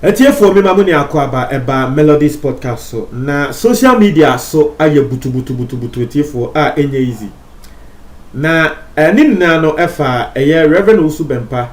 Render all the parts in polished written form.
Etiefo me mamuni akwaba eba Melodies podcast so na social media so aye butu etiefo enye easy na ninna no efa eye Reverend Usu Bempa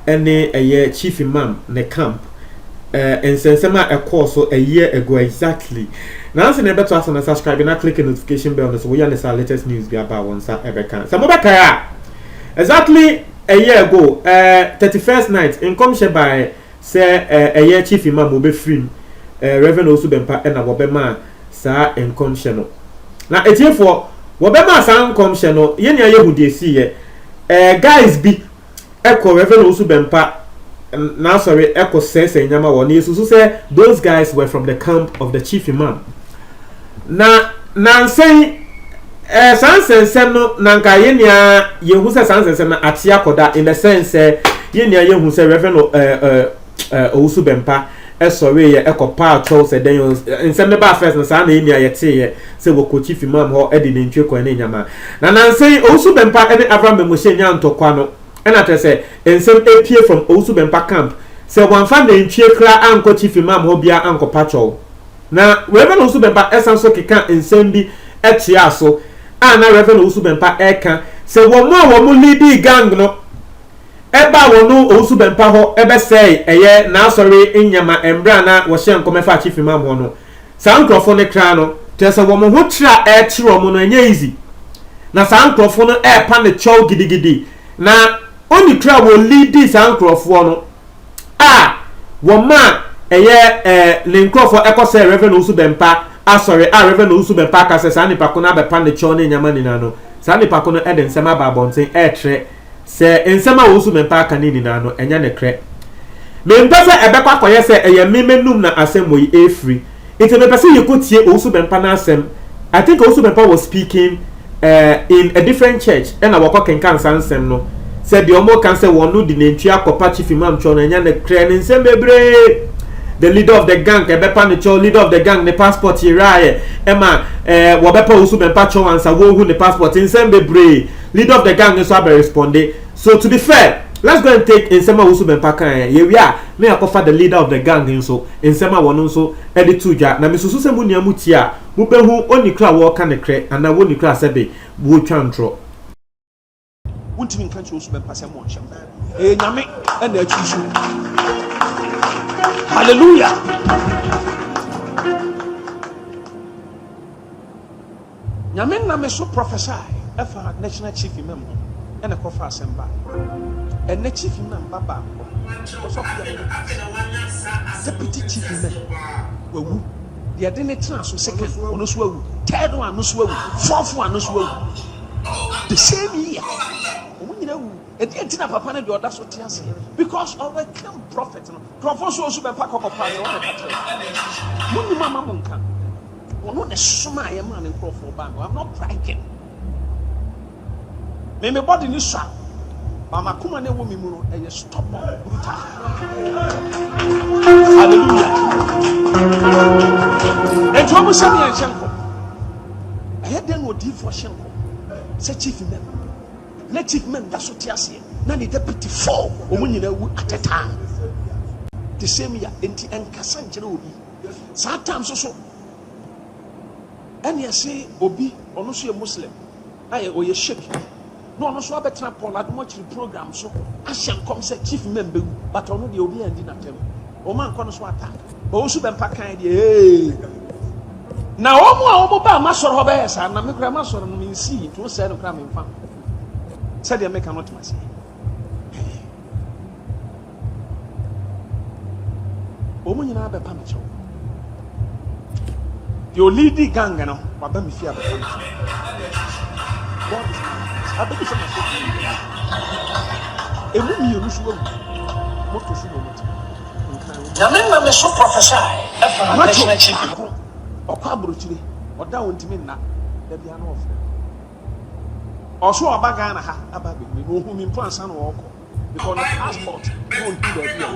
ene eye Chief Imam ne camp ensensema so a year ago exactly na nse na beto asana subscribe na click the notification bell so we ya the latest news be about one sa ebeka so mobeka ya exactly a year ago 31st night in come by say a year Chief Imam obe free Reverend Usu Bempa and wobema sa income channel na etiefo wobema sa income channel ye nya yehudi esi ye guys bi eko Reverend Usu Bempa now sorry eko says nyama woni so say those guys were from the camp of the Chief Imam na say sansensem no nanka ye nya yehu say sansensem na atia koda in the sense ye nya yehu say Reverend Usu Bempa sorry ye ekopa atwo se den nsem ne ba first na sa na enia ye te ye se wo ko Chief Imam ho edi ne ntwe kwa ne nyama na nansei Usu Bempa ene Abraham Memoshe nya ntokwa no ena te se nsem apie from Usu Bempa camp se wan fa ne ntwe kra anko Chief Imam ho bia anko patwo na Reverend Usu Bempa esanso keka nsem bi etia so na Reverend Usu Bempa eka se wo mo lead gang no eba wonu Usu Bempa ho ebe say eye na sorry inyama embra na wo hye nkome fa Chief Imam ho no sa nkrofo ne kra no te se wo mo ho tra kire mo no enye easy na sa nkrofo no pa ne chow gidigidi na oni kra wo lead sa nkrofo no wo ma eye le nkrofo ekose Reverend Usu Bempa sorry Reverend Usu Bempa ka se sa ni pako na be pa ne chow ne nyama ni na no sa ni pako no eden sema ba bonten tre se ensema Usu Bempa kanini na no enya ne kre me mpese ebe kwa koye se eye memenum na asem we free it me pese yekotie Usu Bempa na asem. I think Usu Bempa was speaking in a different church and our can sansem no said the omo can say wonu di nentua kopa Chief Imam cho na enya ne kre ne nsem bebre the leader of the gang ebepa ne cho leader of the gang ne passport iraye ema wobepa Usu Bempa cho ansa wo hu ne passport nsem bebre leader of the gang so be responded. So to be fair, let's go and take Nsema Usu Bempa kan ye we are me akofa the leader of the gang so Nsema wono so edi tuja na misusu se mu niamu tia mu behu oni kra wo ka ne kre ana wo ni kra sebe wo twantro wuntimi nka Usu Bempa se mo nhyam nyame na achisu hallelujah nyame na me so prophesy efa national Chief Imam and a coffee assembly and the Chief Imam Baba Deputy Chief Imam the identity second on swell, third one no swell, fourth one no swell. The same year, you know, and Etina Papa and the other so because of the camp prophet, Prophet also by Paco Papa. Mama Munka, or not a smile man in Crawford Bank. I'm not pranking. Me body ni sha mama kuma ne wo mi mu no e stop brutal hallelujah and to mo sami an shenko e den no di for shenko se Chief Imam na Chief Imam da so tiase na ni deputy 4 omo nyina wu at a time the same year enti enkasa nkere obi sometimes so ene say obi ono so ye Muslim aye o ye sheikh no no so abetra Paul admochiri program so asian come say Chief Imam bewu but ono de obi andi na tem o man kono so attack o Usu Bempa kan de na omo ba ma soro ho be sa na me kura ma soro no me si to say no kura me mfa say de make not masi omo nyina be pa me cho your lead gang no wa ba me fi abefa God is abedi se maso emu mi enu suwa moto suwa moto nyame na me so prophesy efa national Chief okwa abrochire oda wontimi nna da bia na ofre oso obaga na ha ababe me no hu mi mpansa na woko because no passport no hu da bia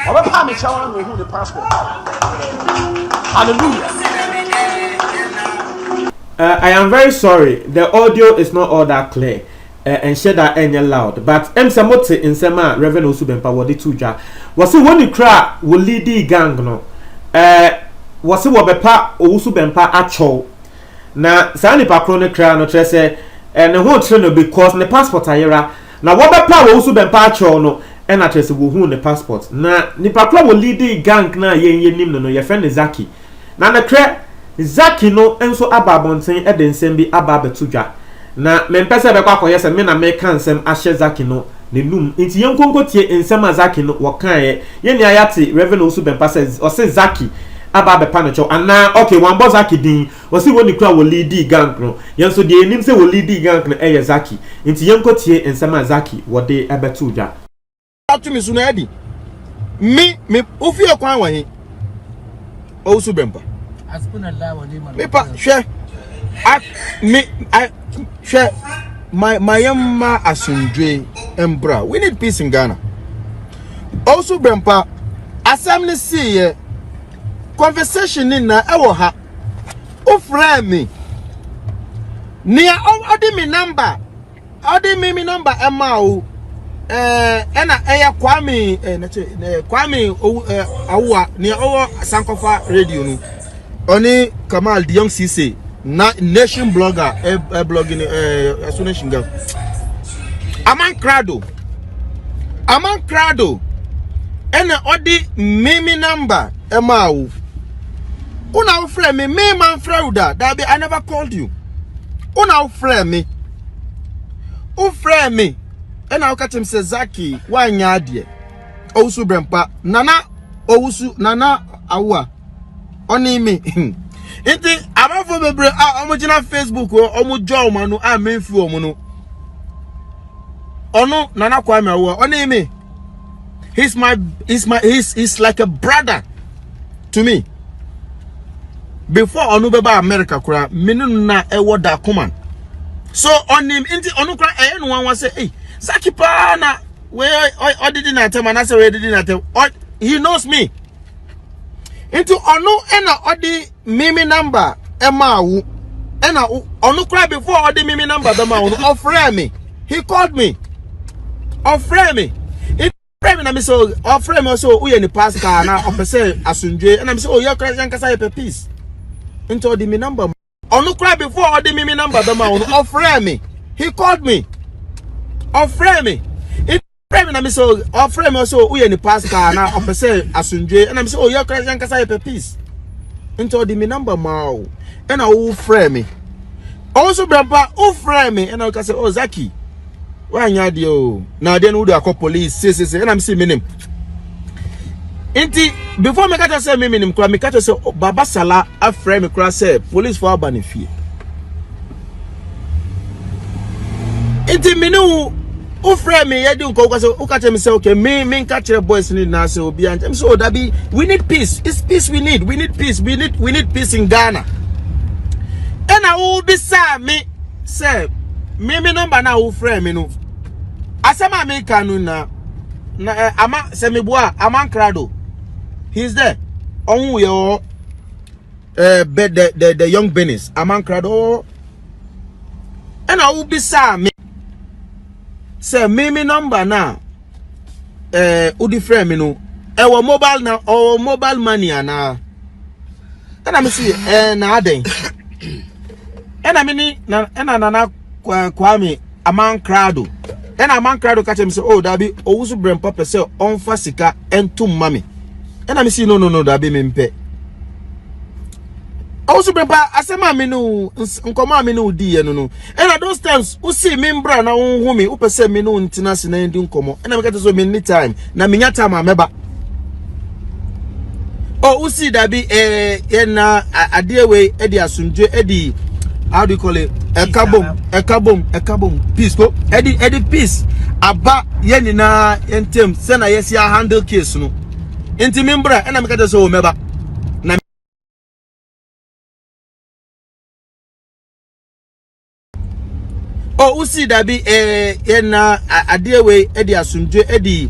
oba pa me chawa no hu the passport hallelujah. I am very sorry. The audio is not all that clear. and share that any loud but emsamote in sema reverend Osubempa wodi tuja was woni kra wo lead gang no was wo bepa Osubempa acho na saa nipa kro ne kra no trese ne ho tre no because ne passport ayera na wo bepa Osubempa acho no e na trese wo hu ne passport na nipa kro wo lead gang na yen no ye friend Zaki na ne kra Zaki no enso ababonten e de nsem bi ababetuja na mempese be kwa koye se me na me kan nsem ahye Zaki no ne num nti yenkonko tie nsem Zaki no wo kan ye ni ayate Reverend Osubempa says o se Zaki ababepa no cho ana okay wan bo Zaki din o se woni kura wo lead gang no yenso de enim se wo lead gang no eye Zaki nti yenko tie nsem Zaki wo de abetuja atumi su na edi me ofi ekwan wa he Osubempa Mipa, share. Share. My yamma asundwe embra. We need peace in Ghana. Osubempa, assembly see conversation in na ewo ha. Ofra me. Nia odi mi number. Odi mi number emma o. Ena eya Kwame Kwame awwa ni owo Sankofa radio no. Oni Kamal the young CC nation blogger blogging nation girl Aman Crado ena odi mimi number emawu una ufre me man frauda that be I never called you una ufre me ena ukatem se Zaki wanya ade Osubempa nana awa oni me enti abafo bebre omugina Facebook omujo manu amenfu omuno ono nana Kwame awo oni me he's like a brother to me before onu beba America kura minu na ewo da command so on him enti onu kura no wan say hey Zaki pa na we odidi na tem na say we odidi na tem he knows me into onu ena odi mimi number emawu ena onu kura before odi mimi number emawu offer me he called me offer me na me so offer me so uye ni pass car na opese asundwe na me so oya kra yankasa ye peace into odi mi number onu kura before odi mimi number emawu offer me he called me offer me na me so offer me so uye ni pass car na opese asundwe na me so oya kra yankasa ye peace into odi mi number mawo ena wo frame me Osubempa wo frame me ena ka say oh Zaki wanya de o na de no do akọ police say ena me say me nim enti before me ka say me nim kura me ka say Baba Sala a frame me kura say police for abanifie enti me no o frame me yedi nko kwa say o ka me say okay me catch the boys need na say obi an so that be we need peace. It's peace we need peace we need peace in Ghana and I will be say me say me number na o frame me no asema me kanu na ama say me boa Aman Crado he's there on your the young business Aman Crado and I will be say me say me number na udi frame me no ewo mobile na or mobile money na and I see na aden and I mean na Kwame Aman Crado and Aman Crado catch him say oh that be Osubempa say on fasika entum mami and I see no that be me mpe Osubempa asema me no nkoma me no di no and those times u see me mbra na hu me u pese me no ntina se na ndi nkomo and I make so me time na me nya time ameba oh u see that be na ade we e di asundwe e di how do you call it ekabom peace go e di peace aba ye ni na entem se na yes ya handle case no enti me mbra and I make so meba oh we see that be na ade we e di asundwe e di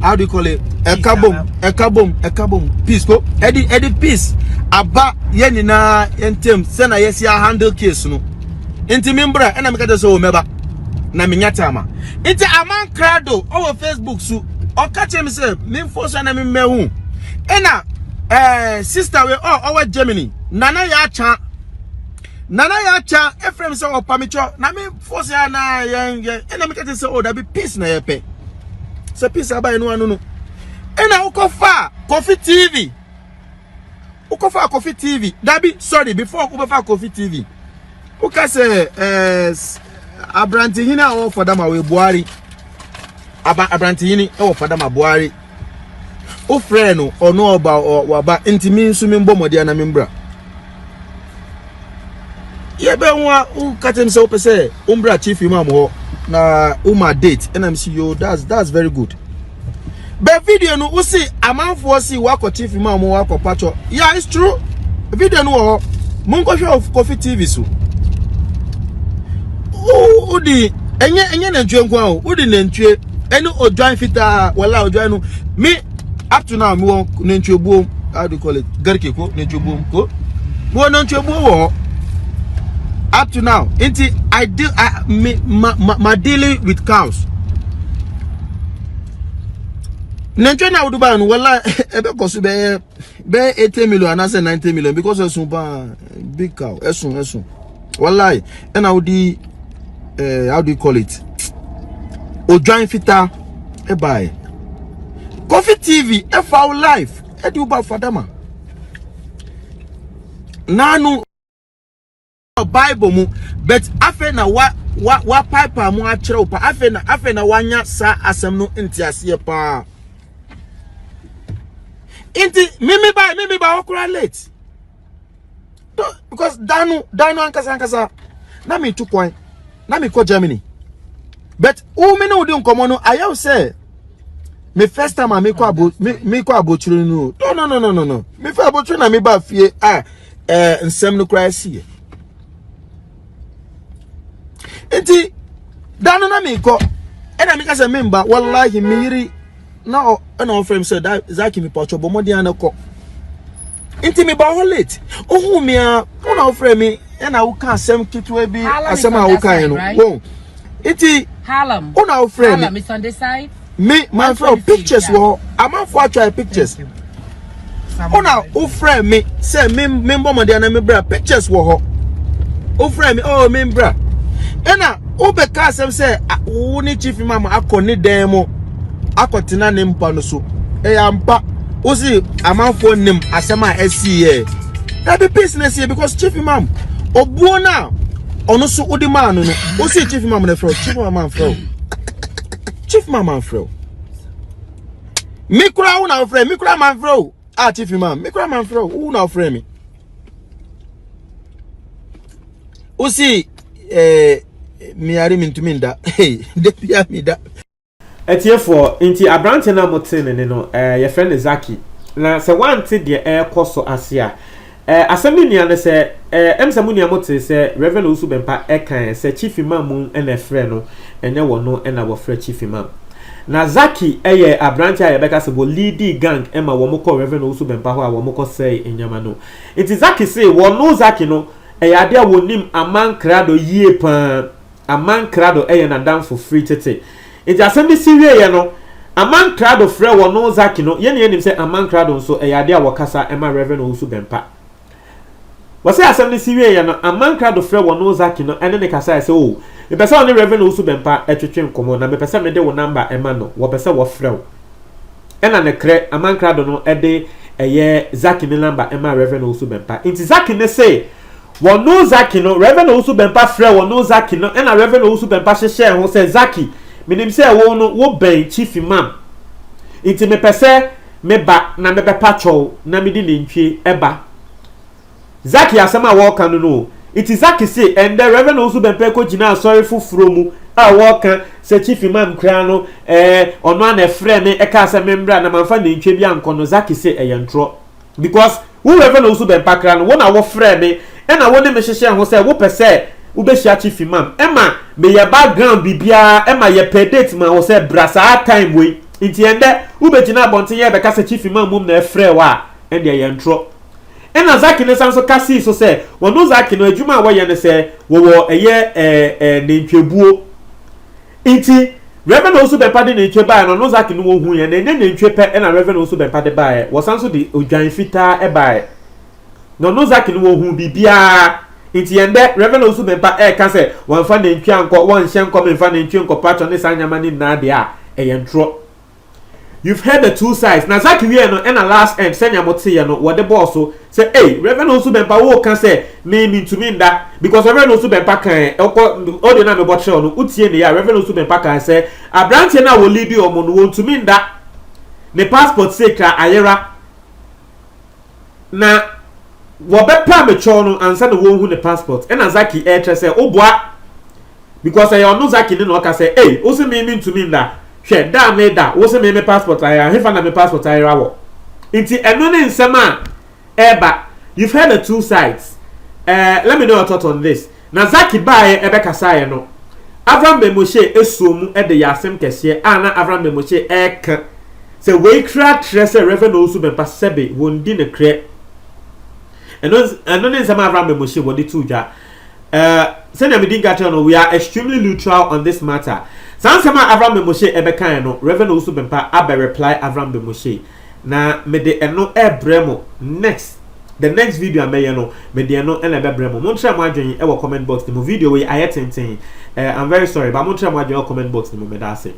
how do you call it ekabom peace go e di peace aba ye ni na entem se na yes ya handle case no enti me mbra and I make so meba na menya tama nti aman krado over Facebook so o ka chem say me force na me mehu ena sister we over Germany nana ya cha Ephraim say o pamicho na me force ya na ena me ka say o da be peace na ye pe say peace aba enu anu no ena ukofa Coffee TV Dabi sorry before ukofa Coffee TV uka say Abrantihina o fadama we Buhari Abrantihini o fadama Buhari o freno ono oba waba ntimi nso me mbomode na membra ye be nwa uka tem say opese umbra chief imam ho na uma date and I'm see yo that's very good. But video no we see amanfo see wako chief imam wako pacho. Yeah, it's true. Video no mungo show of Coffee TV so. Udi enye na ntwe nkwa o udi na ntwe eni odwan fita wala odwan no me up to now me won na ntwe buom how do you call it garke ko na ntwe buom ko mo na ntwe buom wo up to now inti I deal my dealing with cows na ntwe na oduba no wala ebe koso be 80 million and 90 million because esun ba big cow esun wallahi and I would how do you call it? Ojoin fita e buy. Coffee TV e for life. E do ba fadama. Nanu Bible mu but afe na wa pipe mu a kire pa afe na wanya sa asem no ntiase pa. Inti mimi ba okura late. Because danu ankasa na me tu coin. Na me ko Germany. But who me no do nkomo no I say me first time I me ko aboturu no. No. Me fa aboturu na me ba fie nsem no kra sie. Enti dano na me ko e na me ka say member wallahi miri na na frame say that Zaki me pacho bo modi an ko. Enti me ba late. Ohu me a na frame me and I will can some kitwe be as some I can no. Iti Harlem. On our friend. Harlem is on this side. Me my friend pictures were I'm on for try pictures. On our friend me say me mama dey na me bra pictures were ho. O friend me oh me bra. Ena obeka sem say wo ni chief mama akoni demo akotena ne mpa no so. E ya mpa o si amanfo nim asema SCA. That be business here because chief imam obuona ono so odi man no o si chief imam na fro chief imam fro me kura una fro me kura man fro chief imam me kura man fro una fro me o si mi ari mintuminda hey de pia mi da etiefo nti abrante na moten ne no ye friend Zaki na se wante de koso asia asemi nia ne se emsamu nia mote se Reverend Owusu Bempah kan se chief imam na frɛ no ene wo no na wo frɛ chief imam na Zaki abrante a yebeka se bo lead gang ema wo mokɔ Reverend Owusu Bempah ho a wo mokɔ sei enyama no nti Zaki say wo no Zaki no ade a wonim aman krado yie pa aman krado na dan for free tete nti asemi siwie ye no aman krado frɛ wo no Zaki no ye ne nim se aman krado nso ade a wo kasa ema Reverend Owusu Bempah wase asem siwie ye no aman krado frɛ wo no Zaki no ene ne kasa se o me pese on Reverend Owusu Bempah etwetwe nkomo na me pese me de wo number ema no wo pese wo frɛ wo ena ne kre aman krado no ede Zaki ne number ema Reverend Owusu Bempah nti Zaki ne say wo no Zaki no Reverend Owusu Bempah frɛ wo no Zaki no ena Reverend Owusu Bempah hye ho say Zaki minim say wo no wo ben chief imam nti me pese me ba na me bepa chow na me di ne ntwe eba Zaki asema walk anu no it is Zaki say and the Reverend Owusu Bempah ko gina sorry fufuro mu a walk say chief imam kra no ono na frɛ me ka say membra na manfa ne ntwe bia nkono Zaki say eyentro because who Reverend Owusu Bempah kra no wo na wo frɛ me na wo ne me hyehye ho say wo pese wo be hia chief imam ema me ye background bibia ema ye pedate ma wo say brasa time we nti ende wo be gina bonten ye be ka say chief imam mum na frɛ wa ende eyentro ena Zaki ne sanso kasi so se wono Zaki no adwuma wo ye ne se wo eye ne ntwebuo Inti Reverend also be pardon in Cheba and no Zaki no who and then in Chepe and a Reverend also be pardon by was also the Ujan Fita e by no Zaki no who be bia inti and that Reverend also be pa can say one fan in Chianco, one shank come in fan in Chianco patch on this Anyamani Nadia a yentro. You've heard the two sides. Now Zaki we no and a last end send your no what the boss so say hey Reverend also be pa can say me to mean that because Reverend also be pa can all the name about show no utie ne ya Reverend also be pa can say Abrante na will lead you on want to mean that the passport say ka ayera na wo be pa me cho no ansa na wo hu the passport and Zaki air say oboa because I no Zaki no ka say hey also mean to mean that she da me da wo se me passport ayera he fa na me passport ayera wo inti eno ne nsema eba you've heard the two sides let me know your thought on this na Zaki bae ebe kasa no Avram Bemoshe esuomu e de yasem kese ana Avram Bemoshe eka se we kra trese Reverend Osu Bempa sebe wondi ne kre eno ne nsema Avram Bemoshe wodi tuja send me dinga tell no we are extremely neutral on this matter. Sansema Avram Bemoshe ebeka no Reverend Osu Bempa abe reply Avram Bemoshe na me de eno ebremo the next video I may no me de eno ena ebremo mo ntra mo adwen e wo comment box ni mo video we ayetenten I'm very sorry but mo ntra mo adwen comment box ni mo me da say